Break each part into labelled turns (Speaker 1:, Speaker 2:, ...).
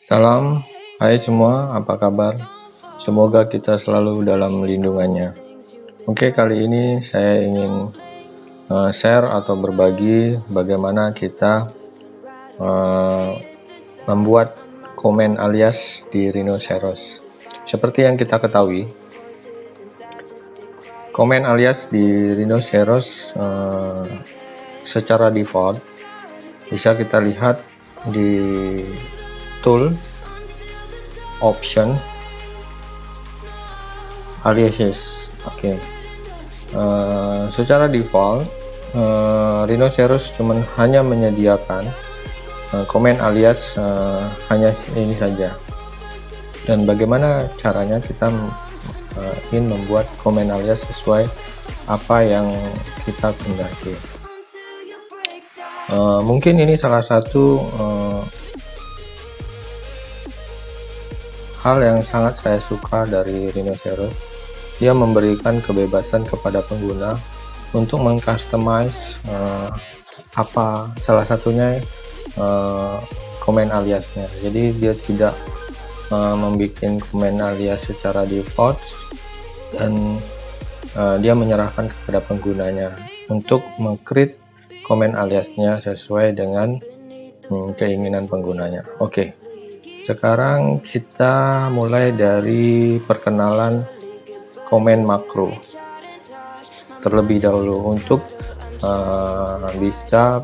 Speaker 1: Salam, hai semua, apa kabar? Semoga kita selalu dalam lindungannya. Oke, kali ini saya ingin share atau berbagi bagaimana kita membuat komen alias di Rhinoceros. Seperti yang kita ketahui, komen alias di Rhinoceros secara default bisa kita lihat di tool option aliases. Oke. Secara default Rhinoceros hanya menyediakan komen alias hanya ini saja. Dan bagaimana caranya kita ingin membuat komen alias sesuai apa yang kita kehendaki. Mungkin ini salah satu hal yang sangat saya suka dari Rhinoceros. Dia memberikan kebebasan kepada pengguna untuk mengcustomize apa salah satunya komen aliasnya. Jadi dia tidak membuat komen alias secara default dan dia menyerahkan kepada penggunanya untuk meng-create komen aliasnya sesuai dengan keinginan penggunanya. Oke. Sekarang kita mulai dari perkenalan komen makro terlebih dahulu untuk bisa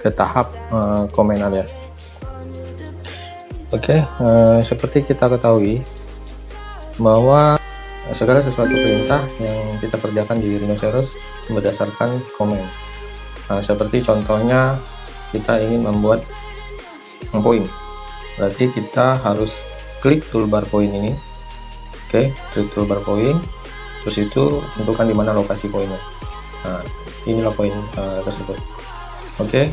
Speaker 1: ke tahap komen alias. Oke, seperti kita ketahui bahwa segala sesuatu perintah yang kita kerjakan di Rhinoceros berdasarkan komen. Seperti contohnya kita ingin membuat poin, berarti kita harus klik toolbar poin ini. Oke, klik toolbar poin, terus itu tentukan di mana lokasi poinnya. Nah, inilah poin tersebut. Oke,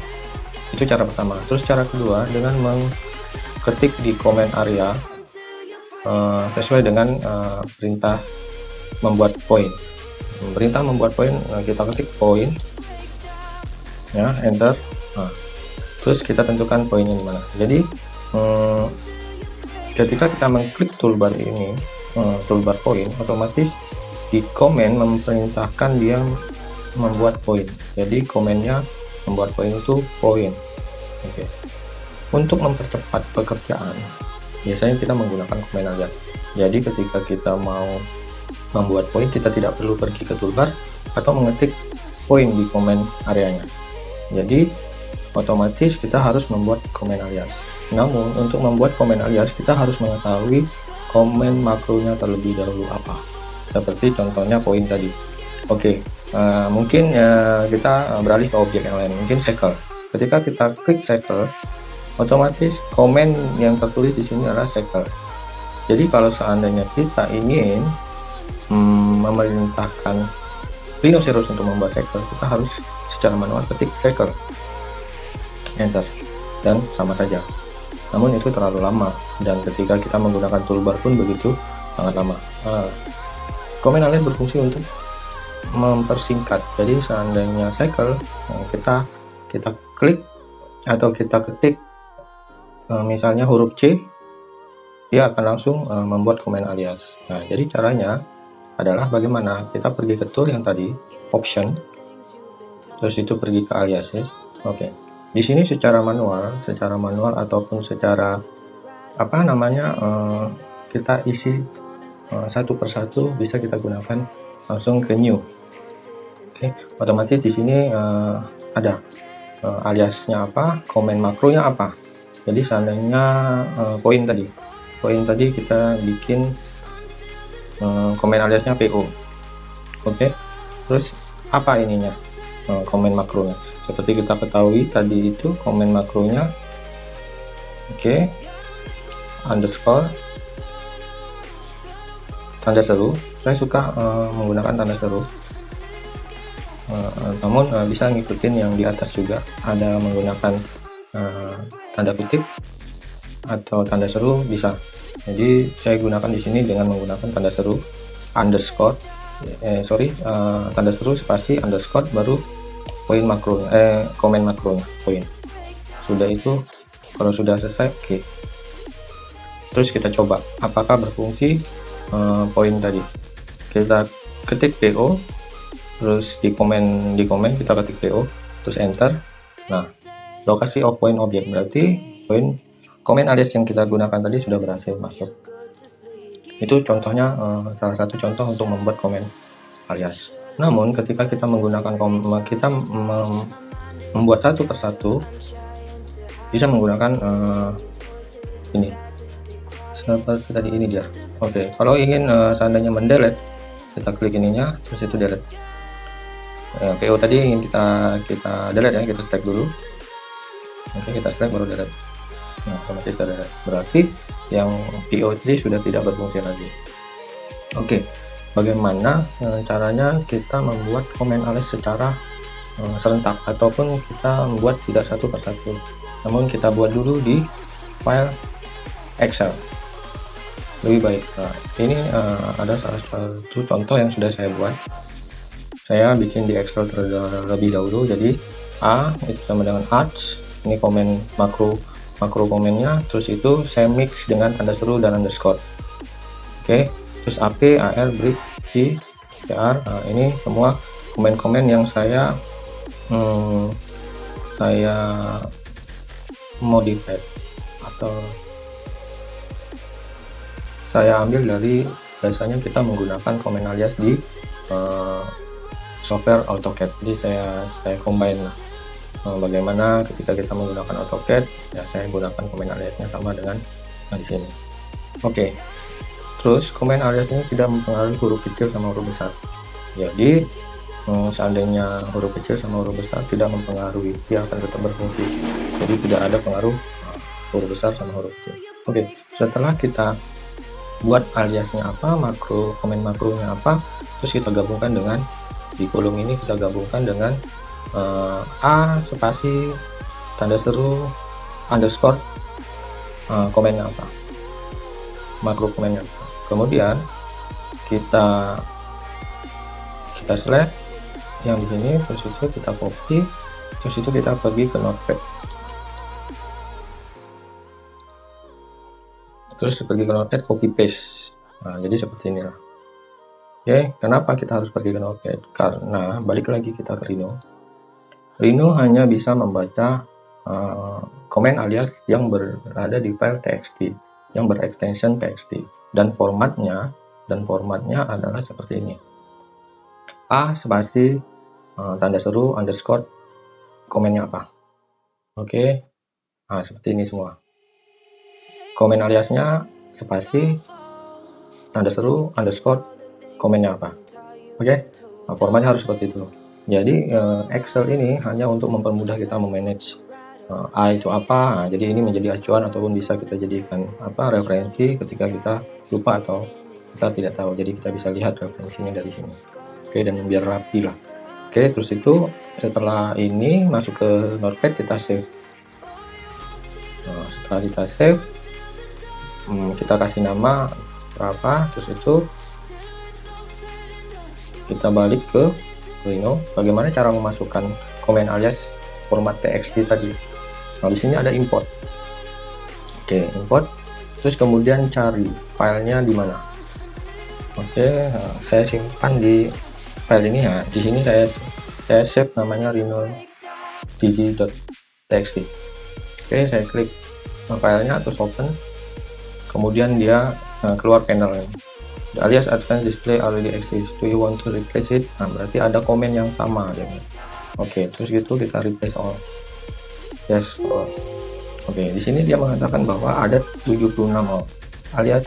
Speaker 1: itu cara pertama. Terus cara kedua dengan mengetik di comment area sesuai dengan perintah membuat poin. Perintah membuat poin, kita ketik poin, ya, enter. Nah, terus kita tentukan poinnya di mana. Jadi ketika kita mengklik toolbar ini, toolbar poin, otomatis di komen memerintahkan dia membuat poin. Jadi komennya membuat poin itu poin. Oke. Untuk mempercepat pekerjaan, biasanya kita menggunakan komen alias. Jadi ketika kita mau membuat poin, kita tidak perlu pergi ke toolbar atau mengetik poin di komen areanya. Jadi otomatis kita harus membuat komen alias. Namun untuk membuat komen alias kita harus mengetahui komen makronya terlebih dahulu apa. Seperti contohnya poin tadi. Oke, mungkin kita beralih ke objek yang lain, mungkin circle. Ketika kita klik circle, otomatis komen yang tertulis di sini adalah circle. Jadi kalau seandainya kita ingin memerintahkan Rhinoceros untuk membuat circle, kita harus secara manual ketik circle, enter, dan sama saja. Namun itu terlalu lama, dan ketika kita menggunakan toolbar pun begitu sangat lama. Komen alias berfungsi untuk mempersingkat. Jadi seandainya cycle, kita klik atau kita ketik misalnya huruf C, dia akan langsung membuat komen alias. Nah, jadi caranya adalah bagaimana kita pergi ke tool yang tadi, option, terus itu pergi ke aliases. Oke. Di sini secara manual ataupun secara kita isi satu persatu, bisa kita gunakan langsung ke new. Oke, otomatis di sini ada aliasnya apa, komen makronya apa. Jadi seandainya poin tadi kita bikin komen aliasnya PO. Oke, terus apa ininya komen makronya? Seperti kita ketahui tadi itu komen makronya, oke, underscore, tanda seru. Saya suka menggunakan tanda seru, namun bisa ngikutin yang di atas juga, ada menggunakan tanda kutip atau tanda seru bisa. Jadi saya gunakan di sini dengan menggunakan tanda seru underscore, tanda seru spasi underscore baru poin makronya, komen makronya, poin. Sudah itu Kalau sudah selesai, oke. Terus kita coba apakah berfungsi poin tadi. Kita ketik PO, terus di komen kita ketik PO, terus enter. Nah, lokasi of point object berarti poin komen alias yang kita gunakan tadi sudah berhasil masuk. Itu contohnya, salah satu contoh untuk membuat komen alias. Namun ketika kita menggunakan membuat satu persatu, bisa menggunakan ini seperti tadi ini dia. Oke, kalau ingin seandainya mendelete, kita klik ininya, terus itu delete. PO tadi ingin kita delete ya, kita select dulu. Oke, kita select baru delete. Nah, otomatis delete. Berarti yang PO tadi sudah tidak berfungsi lagi. Oke, bagaimana caranya kita membuat komen alias secara serentak, ataupun kita membuat tidak satu persatu, namun kita buat dulu di file Excel lebih baik. Nah, ini ada salah satu contoh yang sudah saya buat. Saya bikin di Excel terlebih dahulu. Jadi A itu sama dengan arts, ini komen makro komennya, terus itu saya mix dengan tanda seru dan underscore. Oke, terus AP, AR, break, C, CR. Nah, ini semua komen-komen yang saya modify atau saya ambil dari biasanya kita menggunakan komen alias di software AutoCAD. Jadi saya combine lah. Bagaimana ketika kita menggunakan AutoCAD, ya saya gunakan komen aliasnya sama dengan di sini. Oke. Terus komen alias ini tidak mempengaruhi huruf kecil sama huruf besar. Jadi seandainya huruf kecil sama huruf besar tidak mempengaruhi, dia akan tetap berfungsi. Jadi tidak ada pengaruh huruf besar sama huruf kecil. Oke, setelah kita buat aliasnya apa, komen makronya apa, terus kita gabungkan dengan di kolom ini, kita gabungkan dengan A spasi tanda seru underscore komennya apa, makro komennya apa. Kemudian kita select yang di sini, terus itu kita copy, terus itu kita pergi ke notepad, terus pergi ke notepad, copy paste. Nah, jadi seperti inilah. Oke, kenapa kita harus pergi ke notepad? Karena balik lagi kita ke Rhino hanya bisa membaca komen alias yang berada di file txt yang berekstensi txt, dan formatnya adalah seperti ini. A spasi tanda seru underscore komennya apa. Oke, nah seperti ini semua. Komen aliasnya spasi tanda seru underscore komennya apa. Oke, nah, formatnya harus seperti itu. Jadi Excel ini hanya untuk mempermudah kita memanage A itu apa. Nah, jadi ini menjadi acuan ataupun bisa kita jadikan referensi ketika kita lupa atau kita tidak tahu. Jadi kita bisa lihat referensinya dari sini. Oke, dan biar rapi lah. Oke, terus itu setelah ini masuk ke notepad, kita save. Nah, setelah kita save, kita kasih nama berapa, terus itu kita balik ke Rhino. Bagaimana cara memasukkan komen alias format txt tadi? Nah, di sini ada import. Oke, import. Terus kemudian cari filenya di mana. Oke, nah, saya simpan di file ini ya. Di sini saya save namanya rhino.dg.txt. Oke, saya klik filenya terus open. Kemudian dia keluar panel ini. The alias advanced display already exists. Do you want to replace it? Nah, berarti ada komen yang sama ya. Oke, terus gitu kita replace all. Yes, all. Oke, di sini dia mengatakan bahwa ada 76 all alias,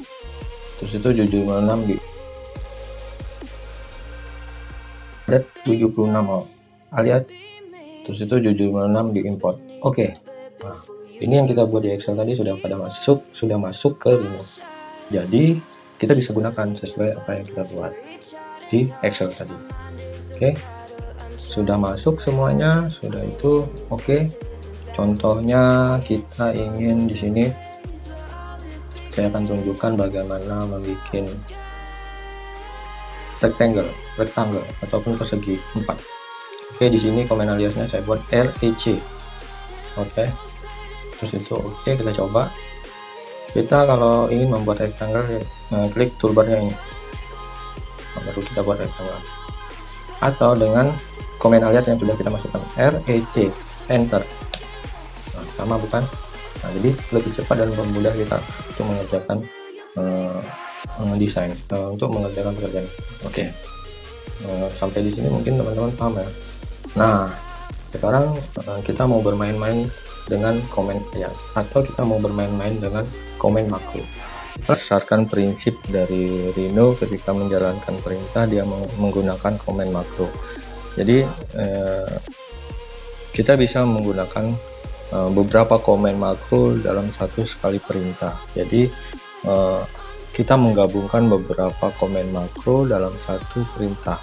Speaker 1: terus itu 76 di ada 76 all alias, terus itu 76 di import. Oke. Nah, ini yang kita buat di Excel tadi sudah masuk ke Rhino. Jadi kita bisa gunakan sesuai apa yang kita buat di Excel tadi. Oke, sudah masuk semuanya, sudah itu. Oke, contohnya kita ingin di sini, saya akan tunjukkan bagaimana membuat rectangle ataupun persegi 4. Oke, di sini komen aliasnya saya buat REC. Oke, terus itu oke, kita coba. Kita kalau ingin membuat rectangle, klik toolbarnya ini, baru kita buat rectangle, atau dengan komen alias yang sudah kita masukkan, REC, enter. Nah, sama bukan? Nah, jadi lebih cepat dan memudah kita untuk mengerjakan desain, untuk mengerjakan pekerjaan. Oke. Sampai di sini mungkin teman-teman paham ya. Nah, sekarang kita mau bermain-main dengan komen alias, atau kita mau bermain-main dengan komen makro. Berdasarkan prinsip dari Rhino, ketika menjalankan perintah dia menggunakan komen makro. Jadi kita bisa menggunakan beberapa komen makro dalam satu sekali perintah. Jadi kita menggabungkan beberapa komen makro dalam satu perintah,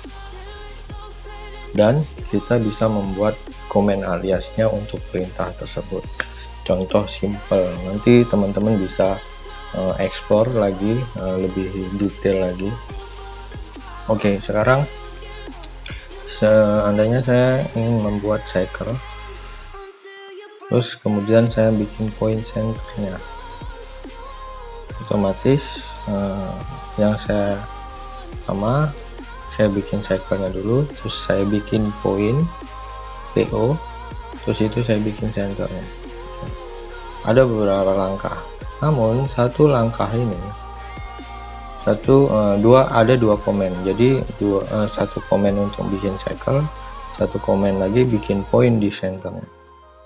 Speaker 1: dan kita bisa membuat komen aliasnya untuk perintah tersebut. Contoh simple, nanti teman-teman bisa explore lagi lebih detail lagi. Oke, sekarang seandainya saya ingin membuat cycle, terus kemudian saya bikin point centernya, otomatis yang saya bikin cycle-nya dulu, terus saya bikin point TO, terus itu saya bikin centernya. Ada beberapa langkah, namun satu langkah ini ada dua komen. Jadi satu komen untuk bikin cycle, satu komen lagi bikin point di centernya.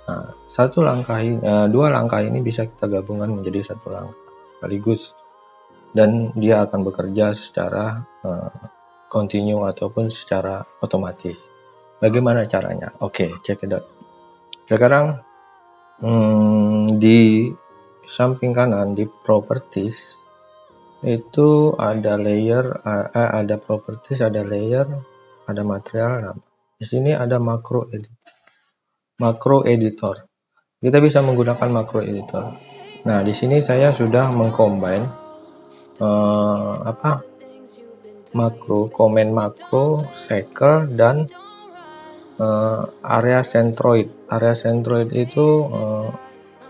Speaker 1: Nah, dua langkah ini bisa kita gabungkan menjadi satu langkah sekaligus, dan dia akan bekerja secara continue ataupun secara otomatis. Bagaimana caranya? Oke, check it out. Sekarang di samping kanan di properties itu ada layer, ada properties, ada layer, ada material. Di sini ada makro editor. Kita bisa menggunakan makro editor. Nah, di sini saya sudah mengcombine komen makro, cycle, dan area centroid. Area centroid itu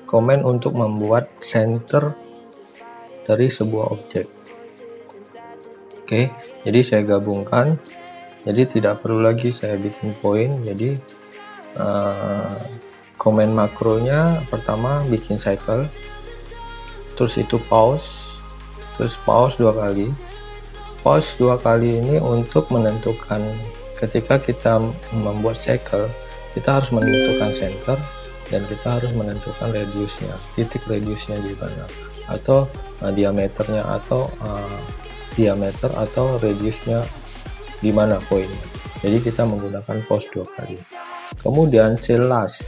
Speaker 1: komen untuk membuat center dari sebuah objek. Oke, jadi saya gabungkan. Jadi tidak perlu lagi saya bikin point. Jadi komen makronya pertama bikin cycle, terus itu pause, terus pause 2 kali. Pause 2 kali ini untuk menentukan ketika kita membuat cycle, kita harus menentukan center, dan kita harus menentukan radiusnya, titik radiusnya di mana, atau diameternya, atau diameter atau radiusnya di mana poinnya. Jadi kita menggunakan pause 2 kali. Kemudian select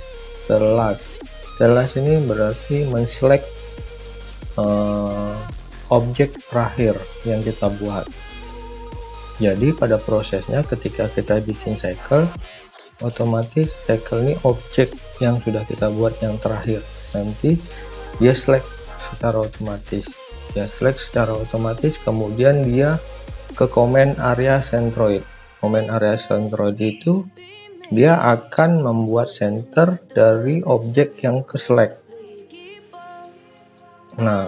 Speaker 1: ini berarti men-select objek terakhir yang kita buat. Jadi pada prosesnya ketika kita bikin cycle, otomatis cycle ini objek yang sudah kita buat yang terakhir, nanti dia select secara otomatis, kemudian dia ke komen area centroid. Komen area centroid itu dia akan membuat center dari objek yang ke select. Nah,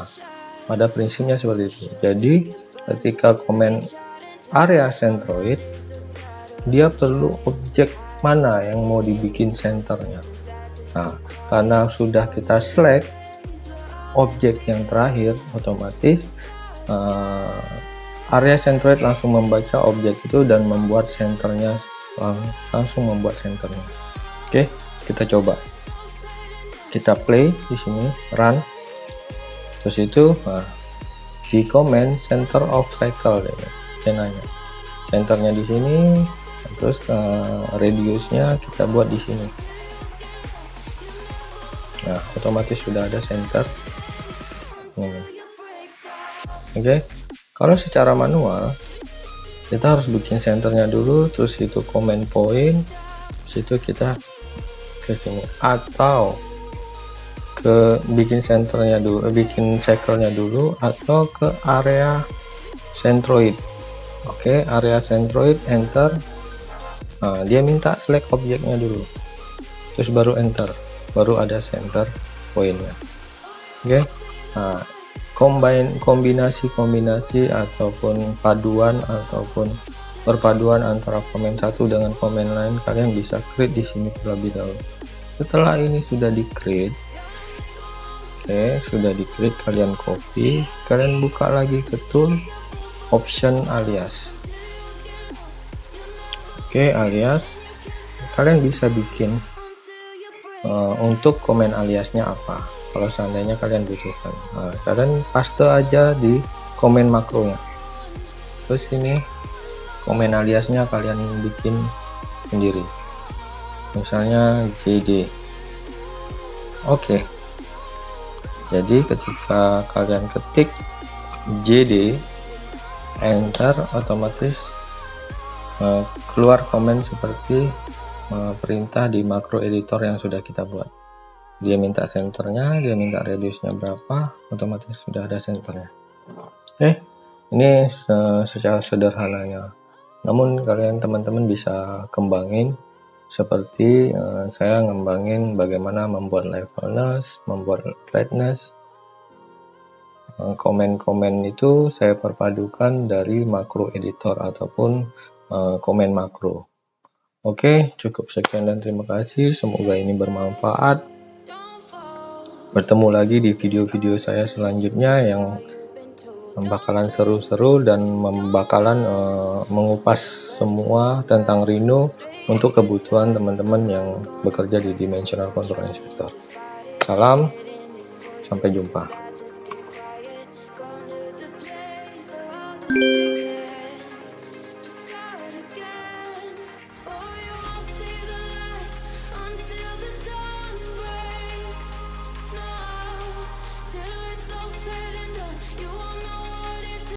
Speaker 1: pada prinsipnya seperti itu. Jadi ketika komen area centroid, dia perlu objek mana yang mau dibikin centernya. Nah, karena sudah kita select objek yang terakhir, otomatis area centroid langsung membaca objek itu dan membuat centernya, Oke, kita coba. Kita play di sini, run. Terus itu di comment center of cycle centernya di sini, terus radiusnya kita buat di sini. Nah, otomatis sudah ada center. Oke. Kalau secara manual kita harus bikin centernya dulu, terus itu comment point, situ kita ke sini, atau ke bikin centernya dulu, bikin cycle-nya dulu, atau ke area centroid. Oke, area centroid, enter. Nah, dia minta select objeknya dulu, terus baru enter, baru ada center poinnya. Oke. Nah, kombinasi ataupun perpaduan antara komen satu dengan komen lain kalian bisa create di sini terlebih dahulu. Setelah ini sudah di create, kalian copy, kalian buka lagi ke tool option alias. Alias kalian bisa bikin untuk komen aliasnya apa kalau seandainya kalian butuhkan. Kalian paste aja di komen makronya. Terus ini komen aliasnya kalian bikin sendiri, misalnya JD. Jadi ketika kalian ketik JD, enter, otomatis keluar komen seperti perintah di makro editor yang sudah kita buat. Dia minta senternya, dia minta radiusnya berapa, otomatis sudah ada senternya. Ini secara sederhananya. Namun kalian teman-teman bisa kembangin, seperti saya ngembangin bagaimana membuat levelness, membuat flatness. Komen-komen itu saya perpadukan dari makro editor ataupun komen makro. Cukup sekian dan terima kasih. Semoga ini bermanfaat. Bertemu lagi di video-video saya selanjutnya yang bakalan seru-seru dan bakalan mengupas semua tentang Rhino untuk kebutuhan teman-teman yang bekerja di Dimensional Control Inspector. Salam, sampai jumpa.